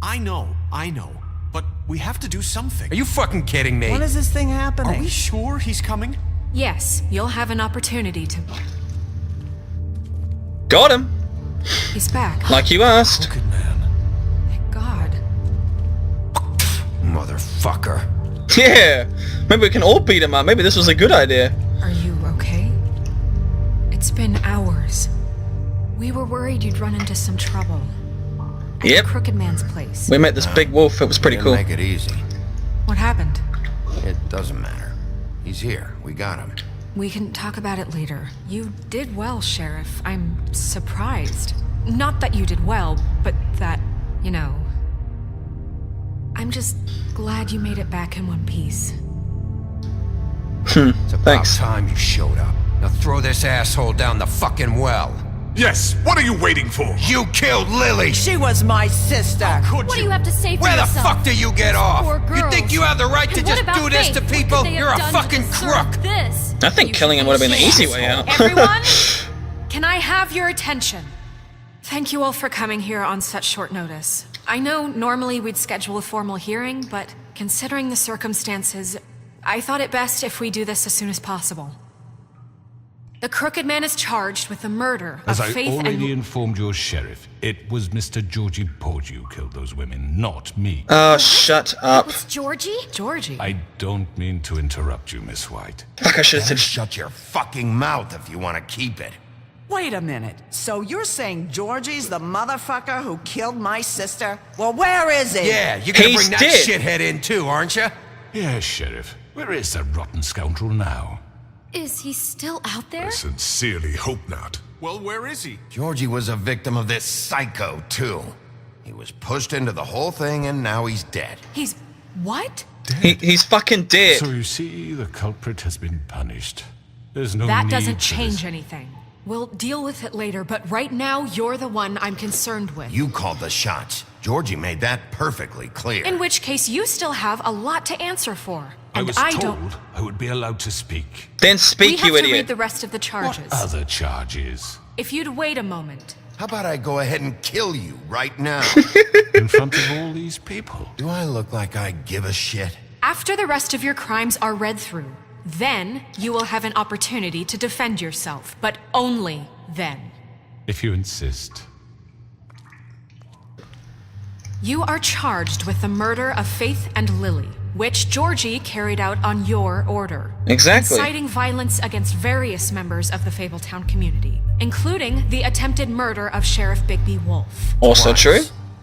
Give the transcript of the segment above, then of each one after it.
I know. But we have to do something. Are you fucking kidding me? When is this thing happening? Are we sure he's coming? Yes, you'll have an opportunity to... Got him. He's back. Like you asked. Good man. Thank God. Motherfucker. Yeah. Maybe we can all beat him up. Maybe this was a good idea. Are you okay? It's been hours. We were worried you'd run into some trouble. At Yep. the Crooked Man's place. We met this big wolf. It was pretty cool. Make it easy. What happened? It doesn't matter. He's here. We got him. We can talk about it later. You did well, Sheriff. I'm surprised. Not that you did well, but that, you know... I'm just glad you made it back in one piece. It's about Thanks. time you showed up. Now throw this asshole down the fucking well. Yes, what are you waiting for? You killed Lily! She was my sister. Could What do you have to say for Where the yourself? fuck do you get off? Poor You girls. think you have the right to And just what about do this Faith? to What people? could they have You're a done to fucking deserve crook! This? I think killing him would have been the easy way out. Everyone, can I have your attention? Thank you all for coming here on such short notice. I know normally we'd schedule a formal hearing, but considering the circumstances, I thought it best if we do this as soon as possible. The Crooked Man is charged with the murder As of I Faith already and... informed your sheriff, it was Mr. Georgie Porgy who killed those women, not me. Oh, shut up. It's Georgie? Georgie. I don't mean to interrupt you, Miss White. Fuck, I should have Then said... shut your fucking mouth if you want to keep it. Wait a minute. So you're saying Georgie's the motherfucker who killed my sister? Well, where is he? Yeah, you're gonna He's bring that dead. shithead in too, aren't you? Yes, Sheriff. Where is that rotten scoundrel now? Is he still out there? Sincerely hope not. Well, where is he? Georgie was a victim of this psycho, too. He was pushed into the whole thing and now he's dead. He's... what? He's fucking dead. So you see, the culprit has been punished. There's no That need doesn't for change this. anything. We'll deal with it later, but right now, you're the one I'm concerned with. You called the shots. Georgie made that perfectly clear. In which case, you still have a lot to answer for. I And was I told don't... I would be allowed to speak. Then We speak, have you to read idiot. the rest of the charges. What other charges? If you'd wait a moment. How about I go ahead and kill you right now? In front of all these people? Do I look like I give a shit? After the rest of your crimes are read through, then you will have an opportunity to defend yourself, but only then. If you insist. You are charged with the murder of Faith and Lily, which Georgie carried out on your order. Exactly. Inciting violence against various members of the Fabletown community, including the attempted murder of Sheriff Bigby Wolf. Also Twice. true.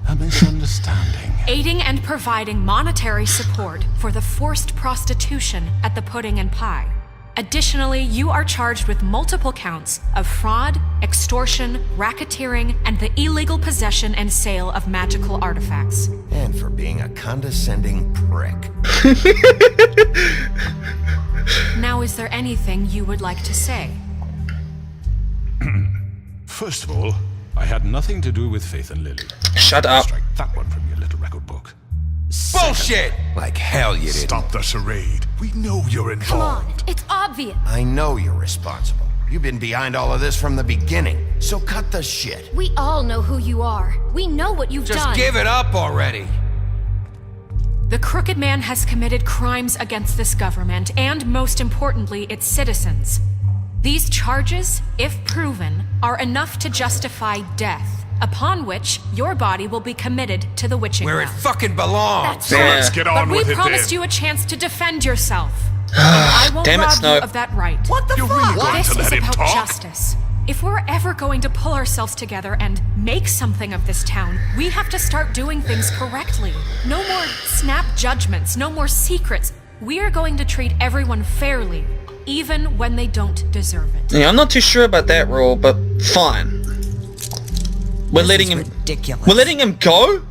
A misunderstanding. Aiding and providing monetary support for the forced prostitution at the Pudding and Pie. Additionally, you are charged with multiple counts of fraud, extortion, racketeering, and the illegal possession and sale of magical artifacts. And for being a condescending prick. Now, is there anything you would like to say? First of all, I had nothing to do with Faith and Lily. Shut up. Strike that one from your little record book. Bullshit! Like hell you didn't. Stop the charade. We know you're Come on, involved. it's obvious. I know you're responsible. You've been behind all of this from the beginning. So cut the shit. We all know who you are. We know what you've Just done. give it up already. The Crooked Man has committed crimes against this government and, most importantly, its citizens. These charges, if proven, are enough to justify death, upon which your body will be committed to the witching Where it well. fucking belongs. That's Yeah. Let's get But on we with it promised then. you a chance to defend yourself. I won't Damn it, rob Snow. you of that right. What the You're fuck? really going This to is let him about talk? justice. If we're ever going to pull ourselves together and make something of this town, we have to start doing things correctly. No more snap judgments, no more secrets. We are going to treat everyone fairly, even when they don't deserve it. Yeah, I'm not too sure about that rule, but fine. We're This letting is him. ridiculous. We're letting him go.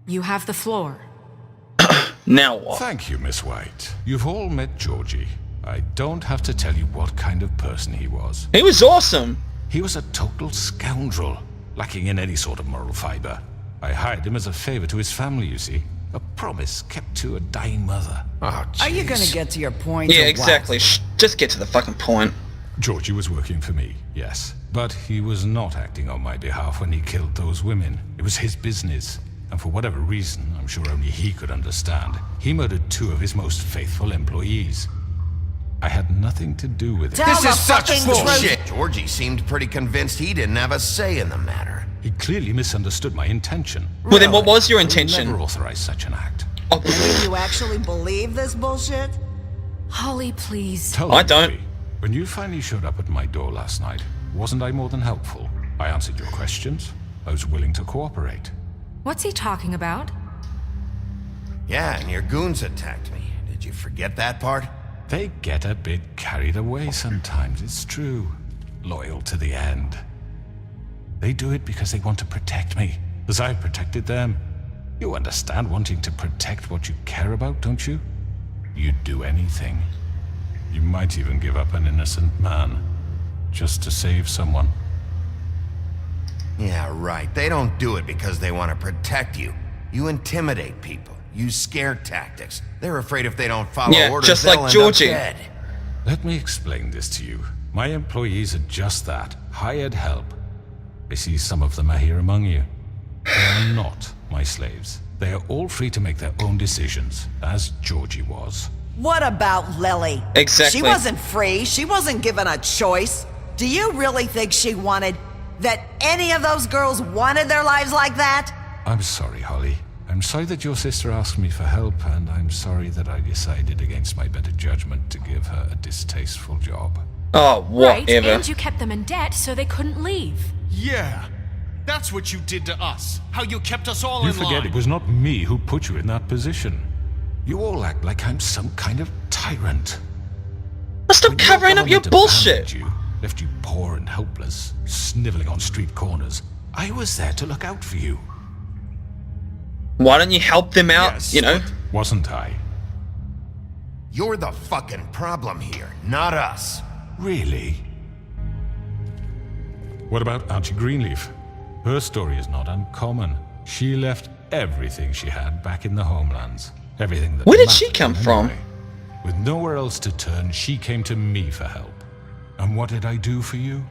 You have the floor. Now what? Thank you, Miss White. You've all met Georgie. I don't have to tell you what kind of person he was. He was awesome. He was a total scoundrel, lacking in any sort of moral fiber. I hired him as a favor to his family, you see. A promise kept to a dying mother. Oh, Are you jeez. gonna get to your point? Yeah, or what? exactly. Just get to the fucking point. Georgie was working for me, yes. But he was not acting on my behalf when he killed those women. It was his business. And for whatever reason, I'm sure only he could understand, he murdered 2 of his most faithful employees. I had nothing to do with it. Tell This the is such fucking bullshit! truth. Georgie seemed pretty convinced he didn't have a say in the matter. He clearly misunderstood my intention. Well, then what was your I would intention? never authorize such an act. Oh, You actually believe this bullshit? Holly, please. Tell I me, don't. Ruby, when you finally showed up at my door last night, wasn't I more than helpful? I answered your questions. I was willing to cooperate. What's he talking about? Yeah, and your goons attacked me. Did you forget that part? They get a bit carried away sometimes, it's true. Loyal to the end. They do it because they want to protect me, as I've protected them. You understand wanting to protect what you care about, don't you? You'd do anything. You might even give up an innocent man, just to save someone. Yeah, right. They don't do it because they want to protect you. You intimidate people. Use scare tactics. They're afraid if they don't follow Yeah, orders, just they'll like end Georgie. up dead. Let me explain this to you. My employees are just that, hired help. I see some of them are here among you. They are not my slaves. They are all free to make their own decisions, as Georgie was. What about Lily? Exactly. She wasn't free. She wasn't given a choice. Do you really think she wanted... that any of those girls wanted their lives like that? I'm sorry, Holly. I'm sorry that your sister asked me for help, and I'm sorry that I decided against my better judgment to give her a distasteful job. oh, Right, whatever. and you kept them in debt so they couldn't leave. Yeah. That's what you did to us. How you kept us all You in forget line. it was not me who put you in that position. You all act like I'm some kind of tyrant. Stop When covering up your government bullshit. abandoned you, left you poor and helpless, sniveling on street corners, I was there to look out for you. Why don't you help them out, Yes, you know? Wasn't I? You're the fucking problem here, not us. Really? What about Auntie Greenleaf? Her story is not uncommon. She left everything she had back in the homelands. Everything that Where did she mattered come from? anyway. With nowhere else to turn, she came to me for help. And what did I do for you?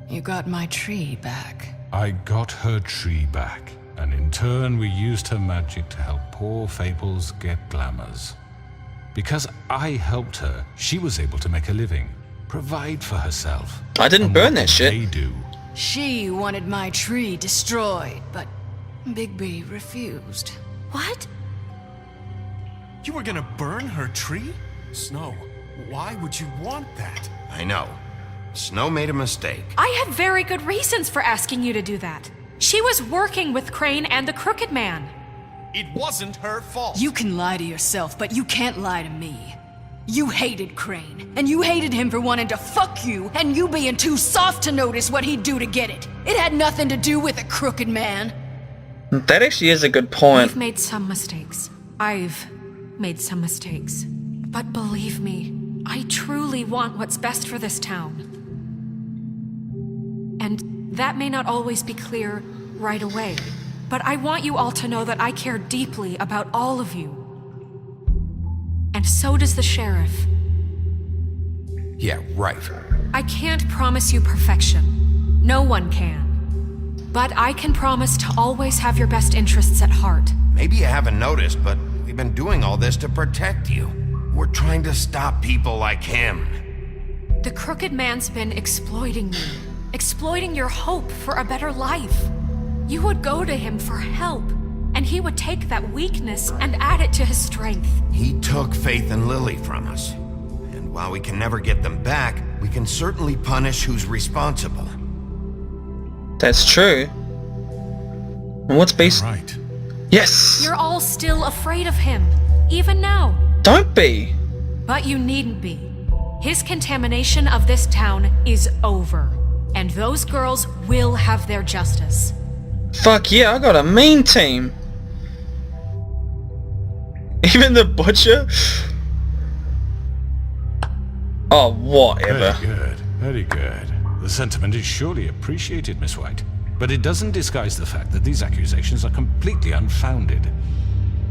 You got my tree back. I got her tree back, and in turn we used her magic to help poor Fables get glamours. Because I helped her, she was able to make a living, provide for herself. I didn't And burn what that did shit. They do. She wanted my tree destroyed, but Bigby refused. What? You were gonna burn her tree? Snow, why would you want that? I know. Snow made a mistake. I had very good reasons for asking you to do that. She was working with Crane and the Crooked Man. It wasn't her fault. You can lie to yourself, but you can't lie to me. You hated Crane, and you hated him for wanting to fuck you, and you being too soft to notice what he'd do to get it. It had nothing to do with a Crooked Man. That actually is a good point. We've made some mistakes. I've made some mistakes. But believe me, I truly want what's best for this town. And that may not always be clear right away, but I want you all to know that I care deeply about all of you. And so does the sheriff. Yeah, right. I can't promise you perfection. No one can. But I can promise to always have your best interests at heart. Maybe you haven't noticed, but we've been doing all this to protect you. We're trying to stop people like him. The Crooked Man's been exploiting you. Exploiting your hope for a better life. You would go to him for help, and he would take that weakness and add it to his strength. He took Faith and Lily from us. And while we can never get them back, we can certainly punish who's responsible. That's true. And what's based? Right. Yes! You're all still afraid of him, even now. Don't be! But you needn't be. His contamination of this town is over, and those girls will have their justice. Fuck yeah, I got a mean team! Even the butcher? Oh, whatever. Very good. Very good. The sentiment is surely appreciated, Miss White. But it doesn't disguise the fact that these accusations are completely unfounded.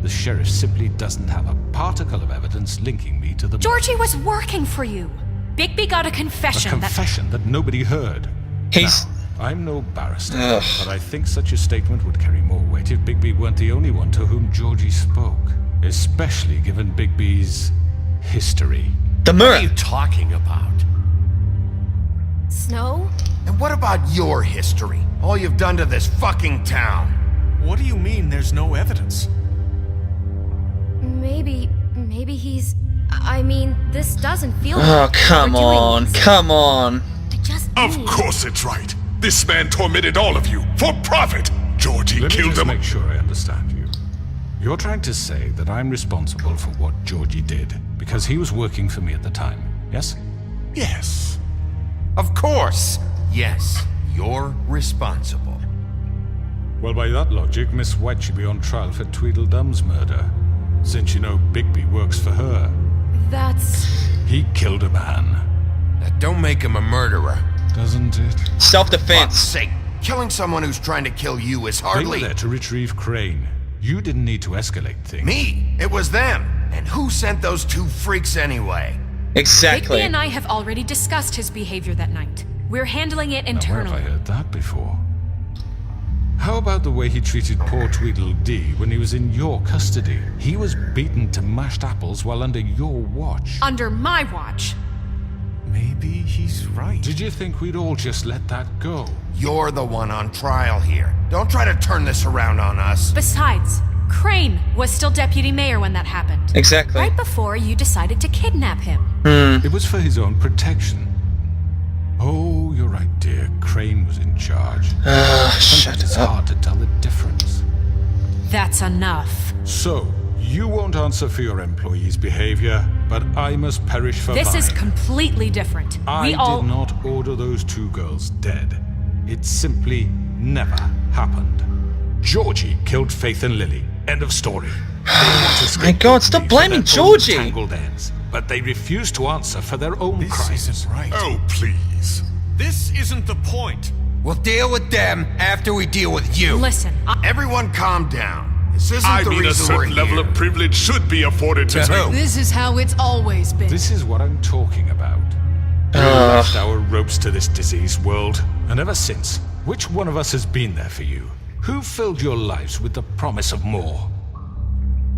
The sheriff simply doesn't have a particle of evidence linking me to the... Georgie was working for you. Bigby got a A confession confession that nobody heard. He's... Now, I'm no barrister, Ugh. but I think such a statement would carry more weight if Bigby weren't the only one to whom Georgie spoke. Especially given Bigby's history. The What mirror. are you talking about? Snow? And what about your history? All you've done to this fucking town? What do you mean there's no evidence? Maybe he's... I mean, this doesn't feel Oh, like come we're doing on. this. Come on. I just Of need- course it's right. This man tormented all of you for profit. Georgie Let me killed just them. make sure I understand you. You're trying to say that I'm responsible for what Georgie did because he was working for me at the time, yes? Yes. Of course. Yes, you're responsible. Well, by that logic, Miss White should be on trial for Tweedledum's murder. Since you know Bigby works for her. That's... He killed a man, That don't make him a murderer. doesn't it? Fuck's Self-defense. sake. Killing someone who's trying to kill you is They were hardly... there to retrieve Crane. You didn't need to escalate things. Me. It was them. And who sent those two freaks anyway? Exactly. Bigby and I have already discussed his behavior that night. We're handling it Now, where have I internally. heard that before? How about the way he treated poor Tweedledee when he was in your custody? He was beaten to mashed apples while under your watch. Under my watch. Maybe he's right. Did you think we'd all just let that go? You're the one on trial here. Don't try to turn this around on us. Besides, Crane was still deputy mayor when that happened. Exactly. Right before you decided to kidnap him. It was for his own protection. Oh, you're right, dear. Crane was in charge. Shut It's up. hard to tell the difference. That's enough. So, you won't answer for your employees' behavior, but I must perish for This mine. is completely different. I We all... did not order those two girls dead. It simply never happened. Georgie killed Faith and Lily. End of story. They want to My God, stop scapegoat me for blaming their own Georgie. tangled ends, but they refuse to answer for their own This crimes. isn't right. Oh, please. This isn't the point. We'll deal with them after we deal with you. Listen, Everyone calm down. This isn't I the mean, a reason we're certain level here. of privilege should be afforded to To who? This is how it's always been. This is what I'm talking about. We left our ropes to this diseased world, and ever since, which one of us has been there for you? Who filled your lives with the promise of more?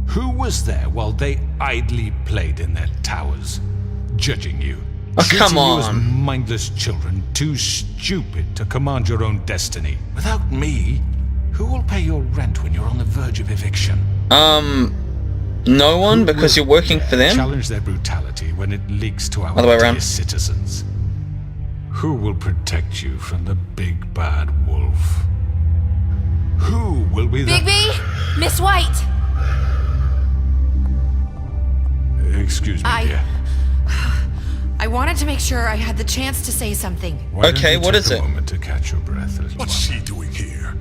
Who was there while they idly played in their towers, judging you? Oh, treating come you as on. mindless children, too stupid to command your own destiny. Without me, who will pay your rent when you're on the verge of eviction? No one, because you're working for them? Challenge their brutality when it leaks to our Other way around. dear citizens. Who will protect you from the big bad wolf? Who will be the... Bigby! Miss White! Excuse me, dear. I wanted to make sure I had the chance to say something. Why don't Okay, you what take is a it? moment to catch your breath, little What's she doing here?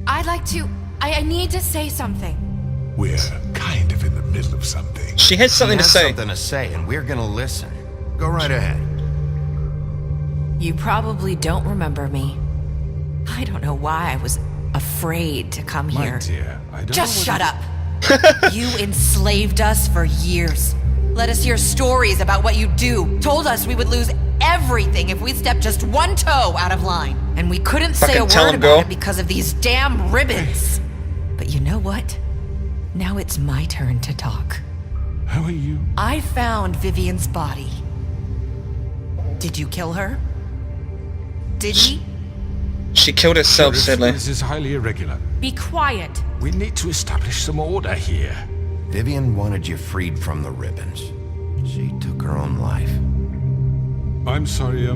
I'd like to... I need to say something. We're kind of in the middle of something. She has something She to has say. something to say, and we're gonna listen. Go right ahead. You probably don't remember me. I don't know why I was afraid to come My here. dear, I don't Just know shut what up. You enslaved us for years. Let us hear stories about what you do. Told us we would lose everything if we stepped just one toe out of line. And we couldn't say a Fucking tell word him, about girl. it because of these damn ribbons. But you know what? Now it's my turn to talk. How are you? I found Vivian's body. Did you kill her? Did he? She killed herself, Sheriff, sadly. This is highly irregular. Be quiet. We need to establish some order here. Vivian wanted you freed from the ribbons. She took her own life. I'm sorry,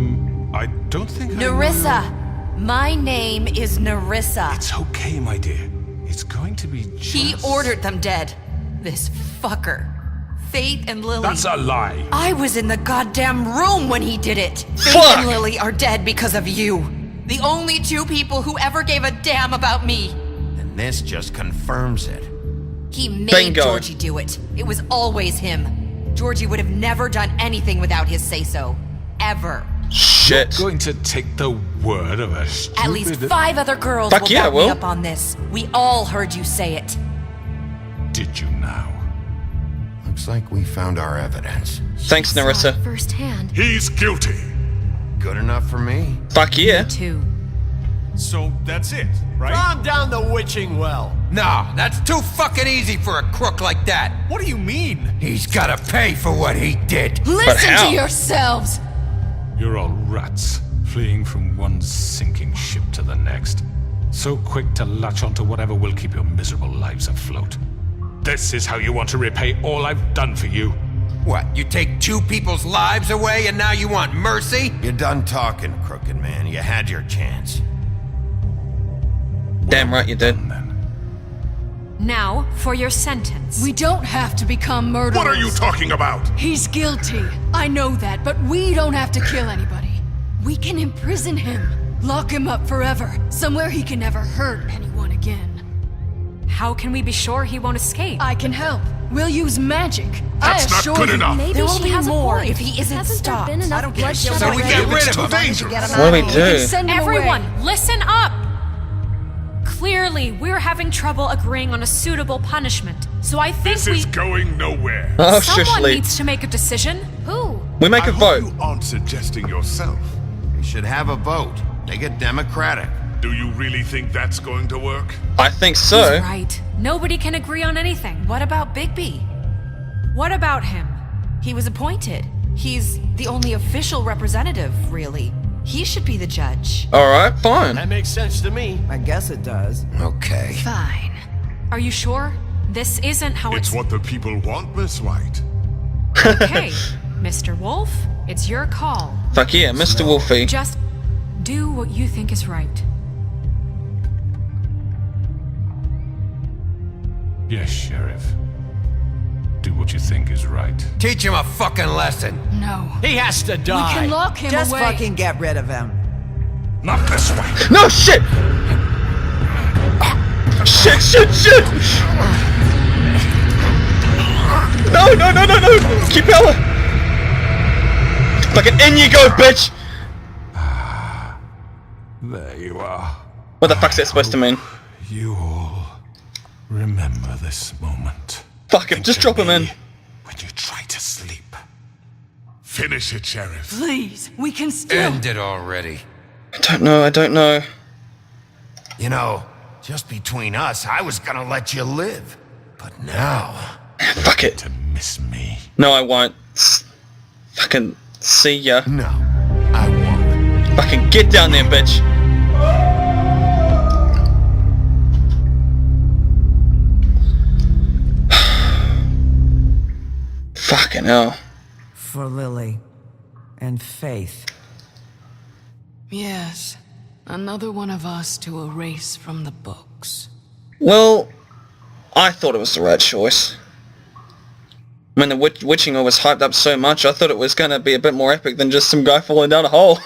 I don't think I know Narissa. My name is Narissa. It's okay, my dear. It's going to be just... He ordered them dead. This fucker. Faith and Lily. That's a lie. I was in the goddamn room when he did it. Faith Fuck. and Lily are dead because of you. The only two people who ever gave a damn about me. And this just confirms it. He made Bingo. Georgie do it. It was always him. Georgie would have never done anything without his say-so. Ever. Shit. Going to take the word of a stupid... At least 5 other girls Fuck will yeah, back Will. me up on this. We all heard you say it. Did you now? Looks like we found our evidence. Thanks, Narissa. Firsthand. He's guilty. Good enough for me? Fuck yeah. Too. So that's it, right? Calm down the witching well. No, that's too fucking easy for a crook like that. What do you mean? He's gotta pay for what he did. Listen how? to yourselves! You're all rats, fleeing from one sinking ship to the next. So quick to latch onto whatever will keep your miserable lives afloat. This is how you want to repay all I've done for you. What, you take two people's lives away and now you want mercy? You're done talking, crooked man. You had your chance. Damn right you did. Now, for your sentence. We don't have to become murderers. What are you talking about? He's guilty. I know that, but we don't have to kill anybody. We can imprison him. Lock him up forever. Somewhere he can never hurt anyone again. How can we be sure he won't escape? I can help. We'll use magic. That's I not assure good you. enough. Maybe There will she be has more a point. if he isn't Hasn't stopped. there been enough I don't care. bloodshed So we already? get rid It's of too him. dangerous. What do we do? Send him Everyone, away. listen up! Clearly, we're having trouble agreeing on a suitable punishment. So I think This is going nowhere. Oh, someone seriously. needs to make a decision. Who? We make I a hope vote. you aren't suggesting yourself. We should have a vote. Make it democratic. Do you really think that's going to work? I think He's so. right. Nobody can agree on anything. What about Bigby? What about him? He was appointed. He's the only official representative, really. He should be the judge. Alright, fine. That makes sense to me. I guess it does. Okay. Fine. Are you sure? This isn't how It's what the people want, Miss White. Okay, Mr. Wolf, it's your call. Fuck yeah, Mr. Wolfie. Just do what you think is right. Yes, Sheriff. Do what you think is right. Teach him a fucking lesson. No. He has to We die. can lock him Just away. fucking get rid of him. Not this way. No, shit! Shit! No! Keep going! Fucking in you go, bitch! There you are. What the fuck's that supposed to mean? You all remember this moment. Fuck him, just drop him in. When you try to sleep. Finish it, Sheriff. Please, we can still. End it already. I don't know. You know, just between us, I was gonna let you live. But now... Fuck it. To miss me. No, I won't. Fucking see ya. No, I won't. Fucking get down there, bitch. Fucking hell. For Lily. And Faith. Yes. Another one of us to erase from the books. Well, I thought it was the right choice. When the witching was hyped up so much, I thought it was going to be a bit more epic than just some guy falling down a hole.